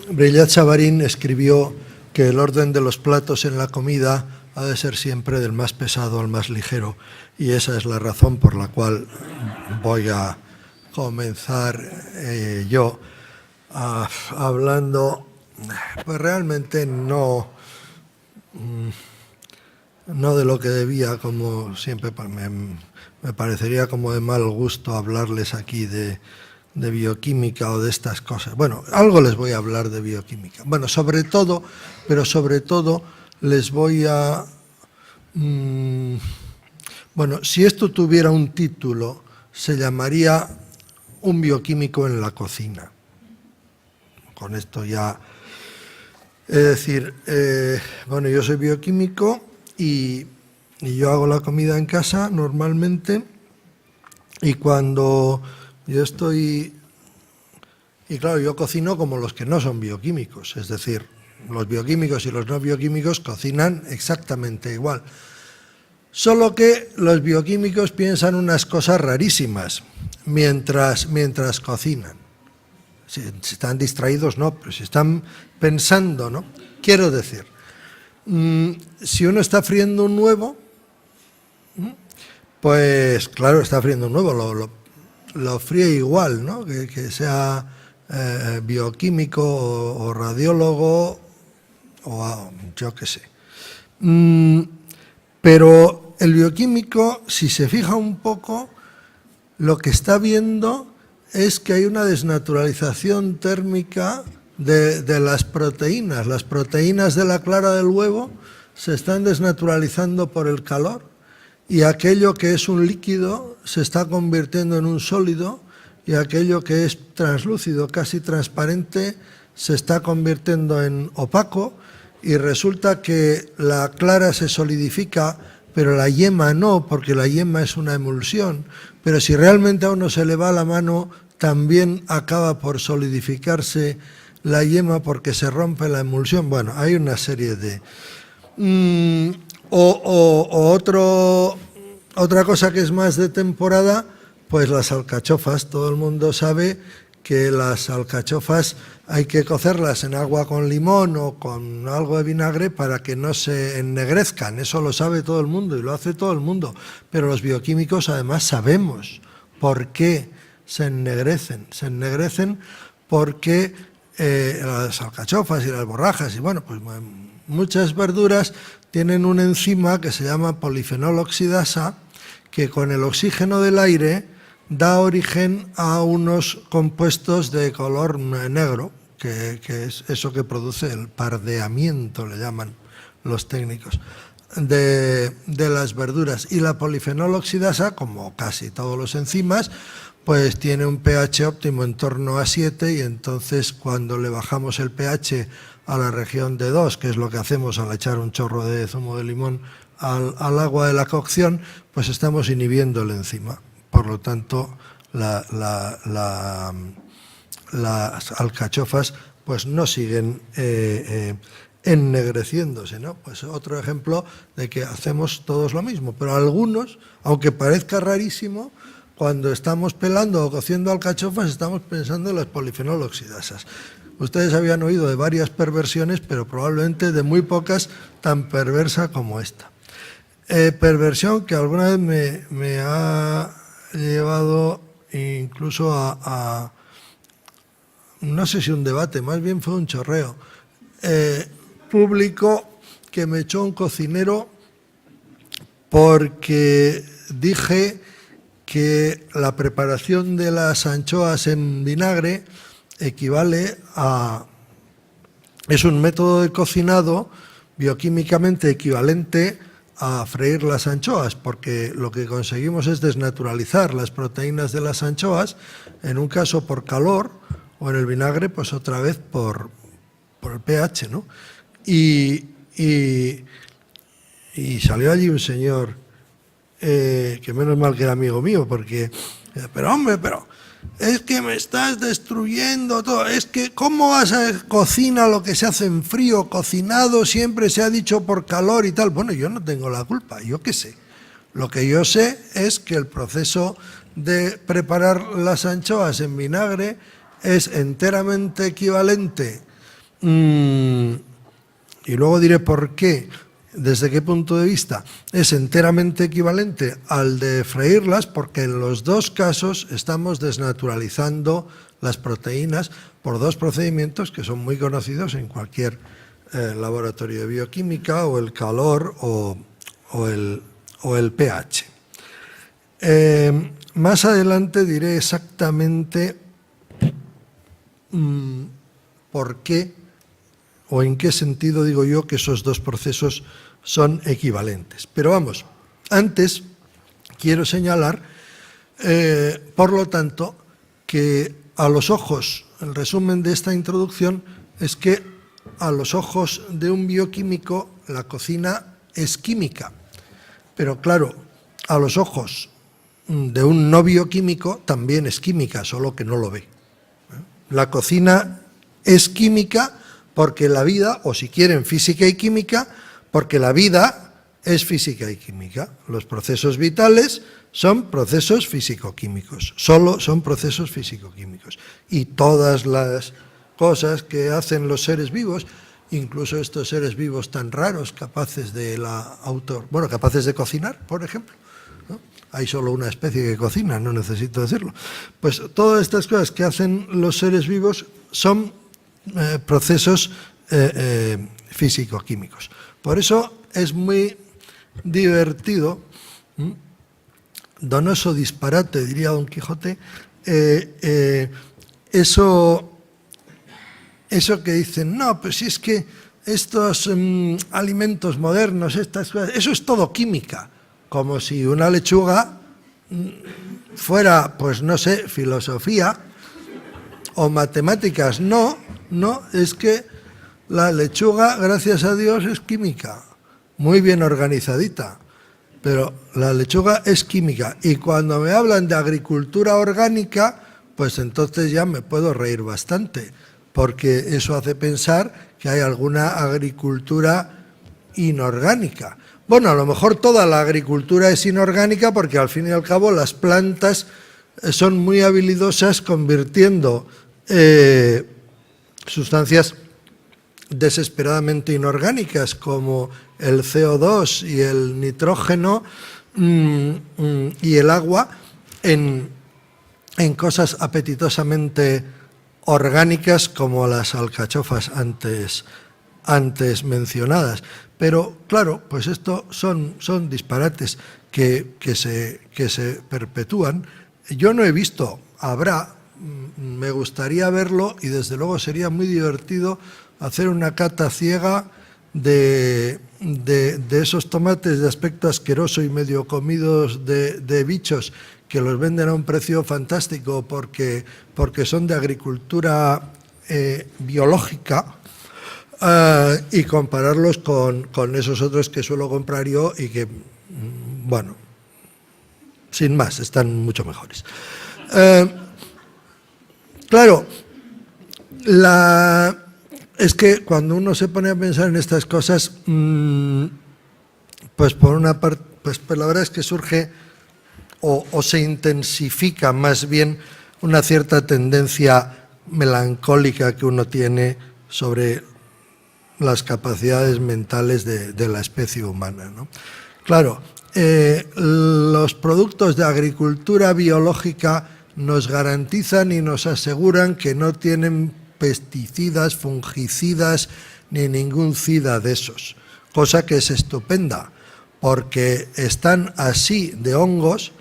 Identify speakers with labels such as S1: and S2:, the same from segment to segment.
S1: Brillat-Savarin escribió que el orden de los platos en la comida ha de ser siempre del más pesado al más ligero, y esa es la razón por la cual voy a comenzar yo hablando, pues realmente no de lo que debía, como siempre me parecería como de mal gusto hablarles aquí de bioquímica o de estas cosas. Bueno, algo les voy a hablar de bioquímica. Bueno, sobre todo les voy a... bueno, si esto tuviera un título, se llamaría Un bioquímico en la cocina. Con esto ya... Es decir, bueno, yo soy bioquímico y yo hago la comida en casa normalmente, y cuando yo estoy... Y claro, yo cocino como los que no son bioquímicos, es decir, los bioquímicos y los no bioquímicos cocinan exactamente igual. Solo que los bioquímicos piensan unas cosas rarísimas mientras cocinan. Si están distraídos, no, pero si están pensando, ¿no? Quiero decir, si uno está friendo un huevo, pues claro, está friendo un huevo, lo fríe igual, ¿no? Que sea bioquímico o radiólogo o yo qué sé. Pero el bioquímico, si se fija un poco, lo que está viendo es que hay una desnaturalización térmica de las proteínas. Las proteínas de la clara del huevo se están desnaturalizando por el calor, y aquello que es un líquido se está convirtiendo en un sólido, y aquello que es translúcido, casi transparente, se está convirtiendo en opaco, y resulta que la clara se solidifica, pero la yema no, porque la yema es una emulsión. Pero si realmente a uno se le va la mano, también acaba por solidificarse la yema porque se rompe la emulsión. Bueno, hay una serie de... otra cosa que es más de temporada, pues las alcachofas. Todo el mundo sabe que las alcachofas hay que cocerlas en agua con limón o con algo de vinagre para que no se ennegrezcan. Eso lo sabe todo el mundo y lo hace todo el mundo. Pero los bioquímicos además sabemos por qué se ennegrecen. Se ennegrecen porque las alcachofas y las borrajas y bueno, pues muchas verduras tienen una enzima que se llama polifenol oxidasa, que con el oxígeno del aire da origen a unos compuestos de color negro, que es eso que produce el pardeamiento, le llaman los técnicos, de las verduras. Y la polifenol oxidasa, como casi todos los enzimas, pues tiene un pH óptimo en torno a 7, y entonces cuando le bajamos el pH a la región de 2, que es lo que hacemos al echar un chorro de zumo de limón al agua de la cocción, pues estamos inhibiendo el enzima. Por lo tanto, las alcachofas pues no siguen ennegreciéndose, ¿no? Pues otro ejemplo de que hacemos todos lo mismo, pero algunos, aunque parezca rarísimo, cuando estamos pelando o cociendo alcachofas estamos pensando en las polifenol oxidasas. Ustedes habían oído de varias perversiones, pero probablemente de muy pocas tan perversa como esta. Perversión que alguna vez me ha llevado incluso a no sé si un debate, más bien fue un chorreo público, que me echó un cocinero porque dije que la preparación de las anchoas en vinagre equivale a... es un método de cocinado bioquímicamente equivalente a freír las anchoas, porque lo que conseguimos es desnaturalizar las proteínas de las anchoas, en un caso por calor, o en el vinagre, pues otra vez por el pH, ¿no? Y salió allí un señor, que menos mal que era amigo mío, porque, pero hombre, pero es que me estás destruyendo todo, es que ¿cómo vas a cocinar lo que se hace en frío? Cocinado siempre se ha dicho por calor y tal. Bueno, yo no tengo la culpa, yo qué sé. Lo que yo sé es que el proceso de preparar las anchoas en vinagre es enteramente equivalente y luego diré por qué, desde qué punto de vista, es enteramente equivalente al de freírlas, porque en los dos casos estamos desnaturalizando las proteínas por dos procedimientos que son muy conocidos en cualquier laboratorio de bioquímica, o el calor o el pH. Más adelante diré exactamente por qué o en qué sentido digo yo que esos dos procesos son equivalentes. Pero vamos, antes quiero señalar, por lo tanto, que a los ojos, el resumen de esta introducción es que a los ojos de un bioquímico la cocina es química, pero claro, a los ojos de un no bioquímico también es química, solo que no lo ve. La cocina es química porque la vida, o si quieren física y química, porque la vida es física y química. Los procesos vitales son procesos físico-químicos, solo son procesos físico-químicos. Y todas las cosas que hacen los seres vivos, incluso estos seres vivos tan raros, capaces de capaces de cocinar, por ejemplo, ¿no? Hay solo una especie que cocina, no necesito decirlo. Pues todas estas cosas que hacen los seres vivos son procesos físico-químicos. Por eso es muy divertido, donoso disparate, diría Don Quijote, eso que dicen, no, pues si es que estos alimentos modernos, estas cosas, eso es todo química, como si una lechuga fuera, pues no sé, filosofía o matemáticas. No, es que la lechuga, gracias a Dios, es química, muy bien organizadita, pero la lechuga es química. Y cuando me hablan de agricultura orgánica, pues entonces ya me puedo reír bastante, porque eso hace pensar que hay alguna agricultura inorgánica. Bueno, a lo mejor toda la agricultura es inorgánica porque al fin y al cabo las plantas son muy habilidosas convirtiendo sustancias desesperadamente inorgánicas como el CO2 y el nitrógeno y el agua en cosas apetitosamente orgánicas como las alcachofas antes mencionadas. Pero claro, pues esto son disparates que se perpetúan. Yo no he visto, me gustaría verlo, y desde luego sería muy divertido hacer una cata ciega de esos tomates de aspecto asqueroso y medio comidos de bichos que los venden a un precio fantástico porque son de agricultura biológica, y compararlos con esos otros que suelo comprar yo y que, bueno, sin más, están mucho mejores. Claro, es que cuando uno se pone a pensar en estas cosas, pues por una parte, pues la verdad es que surge o se intensifica más bien una cierta tendencia melancólica que uno tiene sobre las capacidades mentales de la especie humana, ¿no? Claro, los productos de agricultura biológica nos garantizan y nos aseguran que no tienen pesticidas, fungicidas ni ningún cida de esos, cosa que es estupenda, porque están así de hongos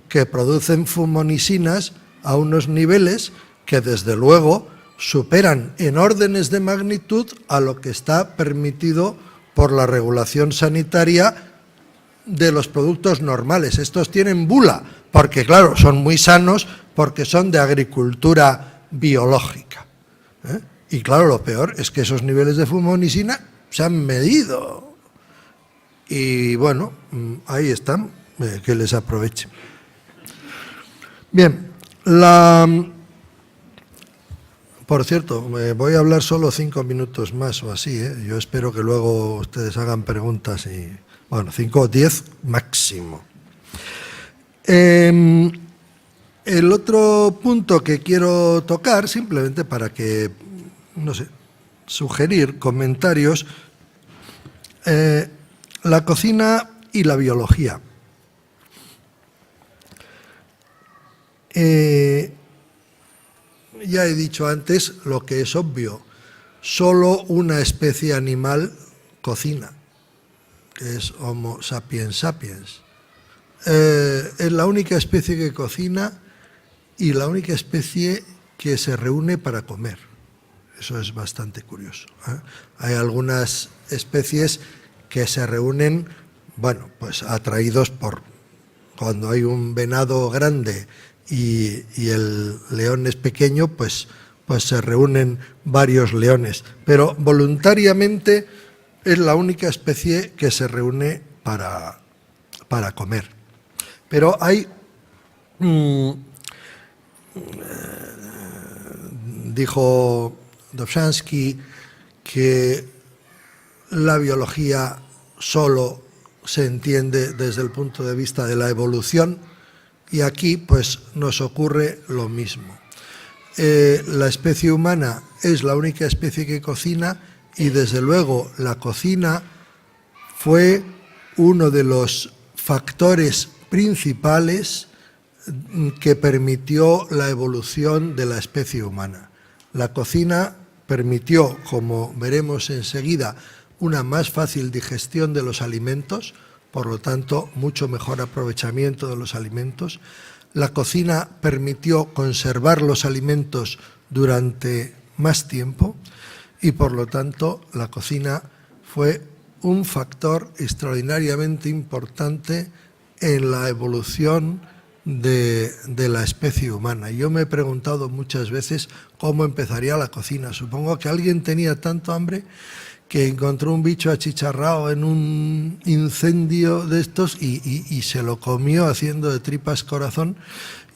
S1: que producen fumonisinas a unos niveles que desde luego superan en órdenes de magnitud a lo que está permitido por la regulación sanitaria de los productos normales. Estos tienen bula, porque claro, son muy sanos, porque son de agricultura biológica. Y claro, lo peor es que esos niveles de fumonisina se han medido. Y bueno, ahí están, que les aprovechen. Bien, por cierto, voy a hablar solo 5 minutos más o así, ¿eh? Yo espero que luego ustedes hagan preguntas y, bueno, 5 o 10 máximo. El otro punto que quiero tocar, simplemente para que, no sé, sugerir comentarios. La cocina y la biología. Ya he dicho antes lo que es obvio. Solo una especie animal cocina, que es Homo sapiens sapiens. Es la única especie que cocina y la única especie que se reúne para comer. Eso es bastante curioso, ¿eh? Hay algunas especies que se reúnen, bueno, pues atraídos por cuando hay un venado grande y el león es pequeño, pues se reúnen varios leones. Pero voluntariamente es la única especie que se reúne para comer. Pero hay, dijo Dobzhansky, que la biología solo se entiende desde el punto de vista de la evolución, y aquí pues nos ocurre lo mismo. La especie humana es la única especie que cocina, y desde luego la cocina fue uno de los factores principales que permitió la evolución de la especie humana. La cocina permitió, como veremos enseguida, una más fácil digestión de los alimentos, por lo tanto, mucho mejor aprovechamiento de los alimentos. La cocina permitió conservar los alimentos durante más tiempo y, por lo tanto, la cocina fue un factor extraordinariamente importante en la evolución de la especie humana. Yo me he preguntado muchas veces cómo empezaría la cocina. Supongo que alguien tenía tanto hambre que encontró un bicho achicharrado en un incendio de estos y se lo comió haciendo de tripas corazón,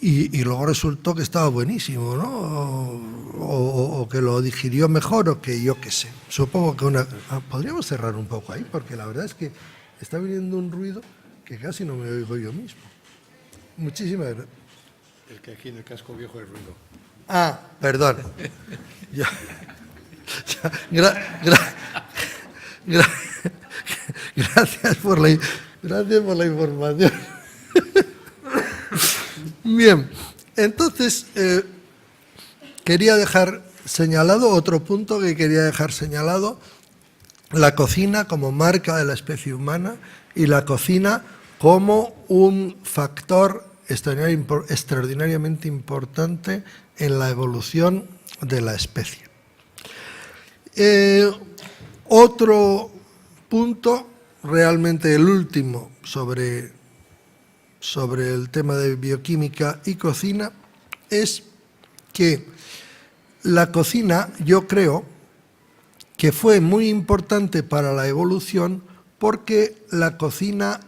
S1: y luego resultó que estaba buenísimo, ¿no? O que lo digirió mejor, o que yo qué sé. Supongo que podríamos cerrar un poco ahí, porque la verdad es que está viniendo un ruido que casi no me oigo yo mismo. Muchísimas gracias.
S2: Es que aquí en el casco viejo hay ruido.
S1: Ah, perdón. Gracias por la información. Bien, entonces quería dejar señalado otro punto que quería dejar señalado: la cocina como marca de la especie humana y la cocina como un factor extraordinariamente importante en la evolución de la especie. Otro punto, realmente el último, sobre el tema de bioquímica y cocina, es que la cocina, yo creo que fue muy importante para la evolución, porque la cocina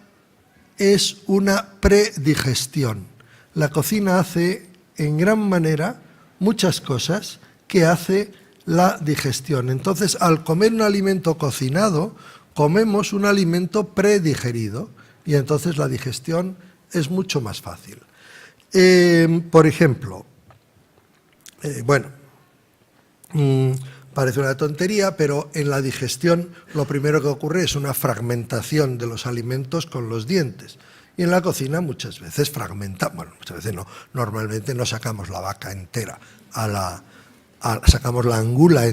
S1: es una predigestión. La cocina hace en gran manera muchas cosas que hace la digestión. Entonces, al comer un alimento cocinado, comemos un alimento predigerido, y entonces la digestión es mucho más fácil. Por ejemplo, parece una tontería, pero en la digestión lo primero que ocurre es una fragmentación de los alimentos con los dientes. Y en la cocina muchas veces muchas veces no, normalmente no sacamos la vaca entera, sacábamos la angula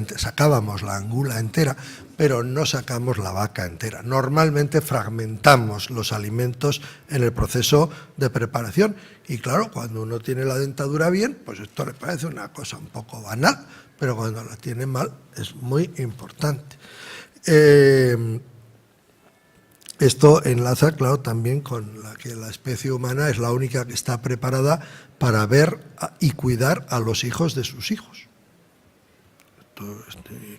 S1: entera, pero no sacamos la vaca entera. Normalmente fragmentamos los alimentos en el proceso de preparación. Y claro, cuando uno tiene la dentadura bien, pues esto le parece una cosa un poco banal, pero cuando la tiene mal es muy importante. Esto enlaza, claro, también con que la especie humana es la única que está preparada para ver y cuidar a los hijos de sus hijos.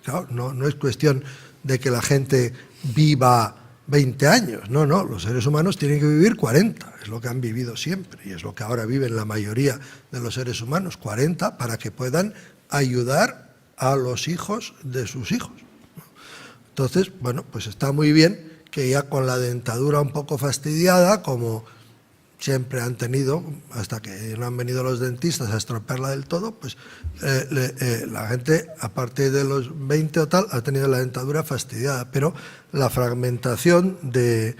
S1: Claro, no es cuestión de que la gente viva 20 años, no, los seres humanos tienen que vivir 40, es lo que han vivido siempre, y es lo que ahora viven la mayoría de los seres humanos, 40, para que puedan ayudar a los hijos de sus hijos. Entonces, bueno, pues está muy bien que ya con la dentadura un poco fastidiada, como siempre han tenido, hasta que no han venido los dentistas a estropearla del todo, pues la gente, aparte de los 20 o tal, ha tenido la dentadura fastidiada, pero la fragmentación de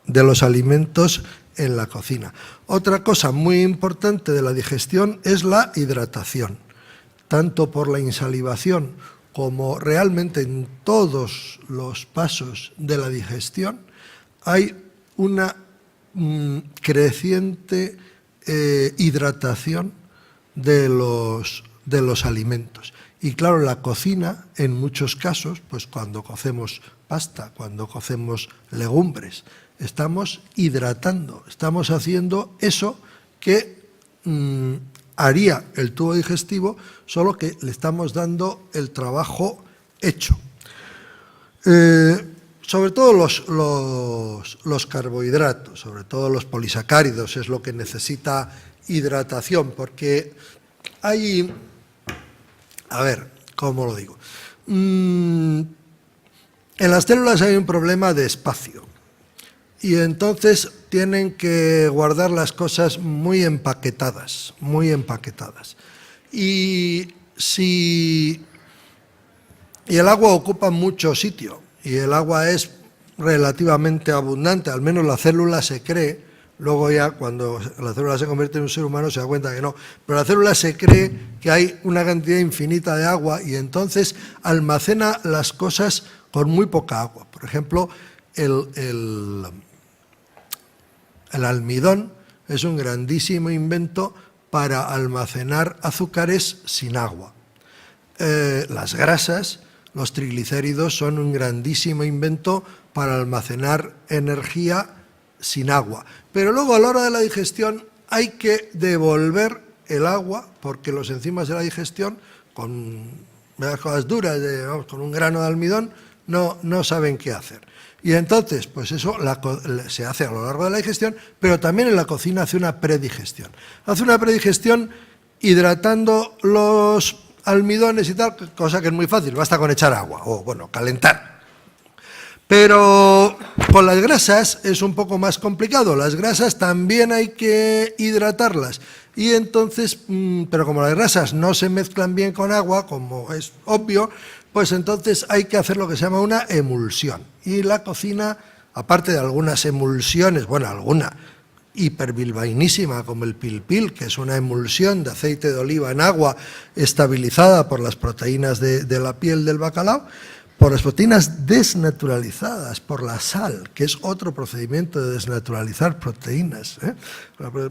S1: los alimentos en la cocina. Otra cosa muy importante de la digestión es la hidratación, tanto por la insalivación como realmente en todos los pasos de la digestión hay una creciente hidratación de los alimentos. Y claro, la cocina, en muchos casos, pues cuando cocemos pasta, cuando cocemos legumbres, estamos hidratando, estamos haciendo eso que haría el tubo digestivo, solo que le estamos dando el trabajo hecho. Sobre todo los carbohidratos, sobre todo los polisacáridos, es lo que necesita hidratación, porque hay... A ver, ¿cómo lo digo? En las células hay un problema de espacio y entonces tienen que guardar las cosas muy empaquetadas, muy empaquetadas. Y el agua ocupa mucho sitio y el agua es relativamente abundante, al menos la célula se cree. Luego ya cuando la célula se convierte en un ser humano se da cuenta que no. Pero la célula se cree que hay una cantidad infinita de agua y entonces almacena las cosas con muy poca agua. Por ejemplo, el almidón es un grandísimo invento para almacenar azúcares sin agua. Las grasas, los triglicéridos son un grandísimo invento para almacenar energía sin agua. Pero luego a la hora de la digestión hay que devolver el agua porque los enzimas de la digestión con las cosas duras, con un grano de almidón, no saben qué hacer. Y entonces, pues eso se hace a lo largo de la digestión, pero también en la cocina hace una predigestión. Hace una predigestión hidratando los almidones y tal, cosa que es muy fácil, basta con echar agua o, bueno, calentar. Pero con las grasas es un poco más complicado. Las grasas también hay que hidratarlas. Y entonces, pero como las grasas no se mezclan bien con agua, como es obvio, pues entonces hay que hacer lo que se llama una emulsión. Y la cocina, aparte de algunas emulsiones, bueno, alguna hiperbilbainísima como el pilpil, que es una emulsión de aceite de oliva en agua estabilizada por las proteínas de la piel del bacalao, por las proteínas desnaturalizadas, por la sal, que es otro procedimiento de desnaturalizar proteínas.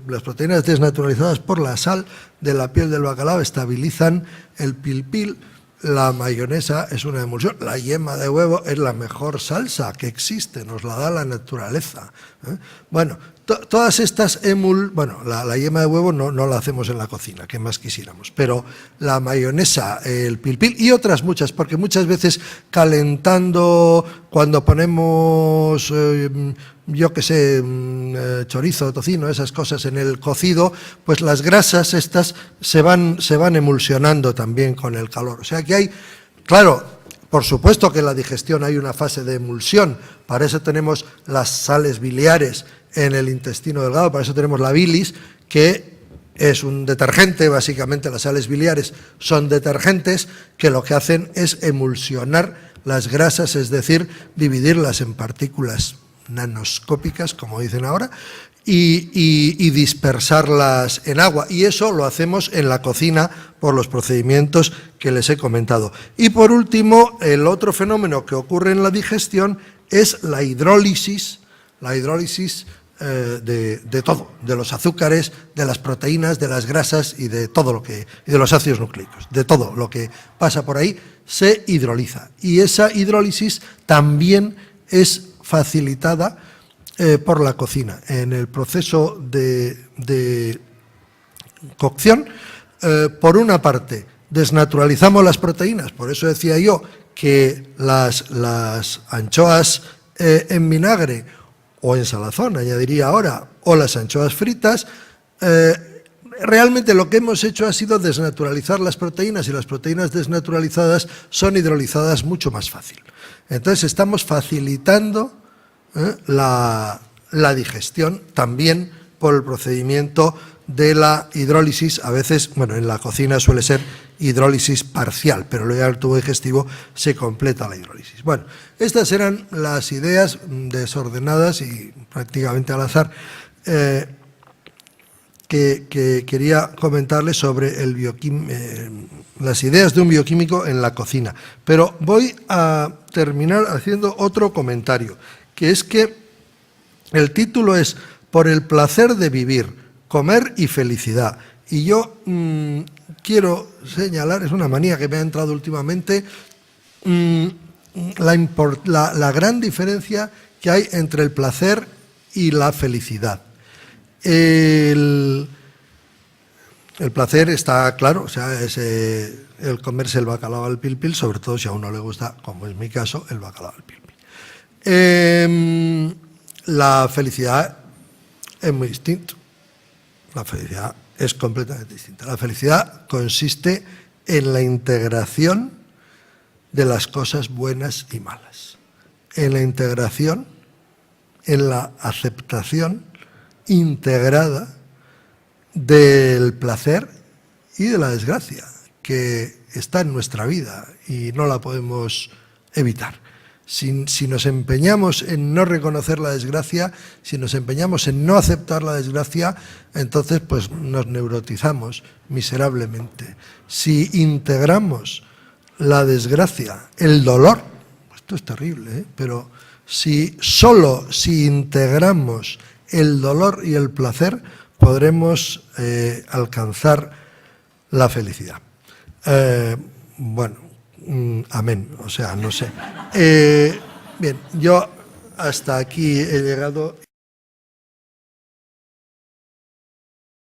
S1: Las proteínas desnaturalizadas por la sal de la piel del bacalao estabilizan el pilpil. La mayonesa es una emulsión. La yema de huevo es la mejor salsa que existe, nos la da la naturaleza. Bueno, todas estas bueno, la yema de huevo no la hacemos en la cocina, que más quisiéramos, pero la mayonesa, el pilpil y otras muchas, porque muchas veces calentando, cuando ponemos, yo qué sé, chorizo, tocino, esas cosas en el cocido, pues las grasas estas se van emulsionando también con el calor. O sea que hay, claro, por supuesto que en la digestión hay una fase de emulsión, para eso tenemos las sales biliares en el intestino delgado, para eso tenemos la bilis, que es un detergente, básicamente las sales biliares son detergentes que lo que hacen es emulsionar las grasas, es decir, dividirlas en partículas nanoscópicas, como dicen ahora, y dispersarlas en agua. Y eso lo hacemos en la cocina por los procedimientos que les he comentado. Y por último, el otro fenómeno que ocurre en la digestión es la hidrólisis de todo, de los azúcares, de las proteínas, de las grasas y de todo lo que, y de los ácidos nucleicos, de todo lo que pasa por ahí se hidroliza. Y esa hidrólisis también es facilitada por la cocina. En el proceso de cocción, por una parte, desnaturalizamos las proteínas, por eso decía yo que las anchoas en vinagre o en salazón, añadiría ahora, o las anchoas fritas, realmente lo que hemos hecho ha sido desnaturalizar las proteínas y las proteínas desnaturalizadas son hidrolizadas mucho más fácil. Entonces estamos facilitando la digestión también por el procedimiento de la hidrólisis. A veces, bueno, en la cocina suele ser hidrólisis parcial, pero luego al tubo digestivo se completa la hidrólisis. Bueno, estas eran las ideas desordenadas y prácticamente al azar que quería comentarles sobre las ideas de un bioquímico en la cocina. Pero voy a terminar haciendo otro comentario, que es que el título es Por el placer de vivir, comer y felicidad. Y yo quiero señalar, es una manía que me ha entrado últimamente, la gran diferencia que hay entre el placer y la felicidad. El placer está claro, o sea, es el comerse el bacalao al pil pil, sobre todo si a uno le gusta, como es mi caso, el bacalao al pil pil. La felicidad es muy distinto. La felicidad es completamente distinta. La felicidad consiste en la integración de las cosas buenas y malas, en la integración, en la aceptación integrada del placer y de la desgracia que está en nuestra vida y no la podemos evitar. Si nos empeñamos en no reconocer la desgracia, si nos empeñamos en no aceptar la desgracia, entonces pues nos neurotizamos miserablemente. Si integramos la desgracia, el dolor, esto es terrible, pero si integramos el dolor y el placer, podremos alcanzar la felicidad. Bueno, amén, o sea, no sé. Bien, yo hasta aquí he llegado.